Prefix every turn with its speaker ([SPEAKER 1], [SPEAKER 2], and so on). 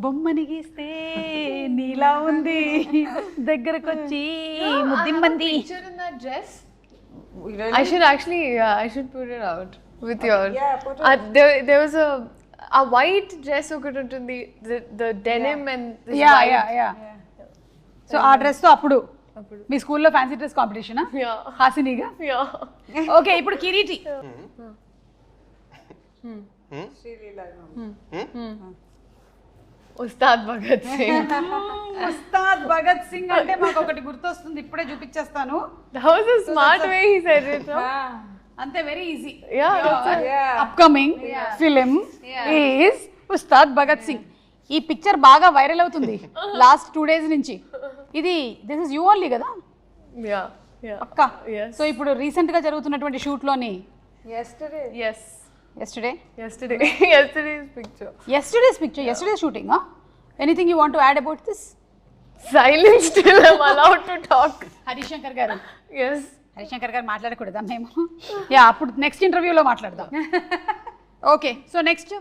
[SPEAKER 1] బొమ్మని గీస్తే నీలా ఉంది దగ్గరకొచ్చి ముద్దిమ్మంది.
[SPEAKER 2] I should actually, I should put it out with your.
[SPEAKER 3] Put it.
[SPEAKER 2] There was a white dress ఒకటి ఉంటుంది, the denim and this
[SPEAKER 1] yeah
[SPEAKER 2] white.
[SPEAKER 1] Yeah yeah so ఆ dress తో అప్పుడు మీ స్కూల్లో ఫ్యాన్సీ డ్రెస్ కాంపిటీషనా?
[SPEAKER 2] Yeah.
[SPEAKER 1] హాసినిగా.
[SPEAKER 2] Yeah.
[SPEAKER 1] ఓకే, ఇప్పుడు కిరీటి.
[SPEAKER 2] ఉస్తాద్ భగత్ సింగ్.
[SPEAKER 1] ఉస్తాద్ భగత్ సింగ్ అంటే మాకు ఒకటి గుర్తొస్తుంది, ఇప్పుడే చూపించేస్తాను.
[SPEAKER 2] That was a smart way he said it. No?
[SPEAKER 1] అంతే, very easy.
[SPEAKER 2] Yeah.
[SPEAKER 1] Upcoming film is Ustaad Bhagat Singh. ఈ పిక్చర్ బాగా వైరల్ అవుతుంది లాస్ట్ 2 days నుంచి. ఇది దిస్ ఇస్ యూ ఓన్లీ కదా?
[SPEAKER 2] Yeah. Yeah.
[SPEAKER 1] పక్కా.
[SPEAKER 2] Yes.
[SPEAKER 1] సో ఇప్పుడు రీసెంట్ గా జరుగుతున్నటువంటి షూట్ లోని
[SPEAKER 3] Yesterday.
[SPEAKER 2] Yes. Yesterday's picture.
[SPEAKER 1] yesterday's shooting, huh? Anything you want to add about this?
[SPEAKER 2] Silence till I'm allowed to talk.
[SPEAKER 1] Harishankar గారు.
[SPEAKER 2] Yes.
[SPEAKER 1] Harishankar గారు మాట్లాడకూడదా మేము? Yeah, అప్పుడు next ఇంటర్వ్యూలో మాట్లాడదాం. Okay, so next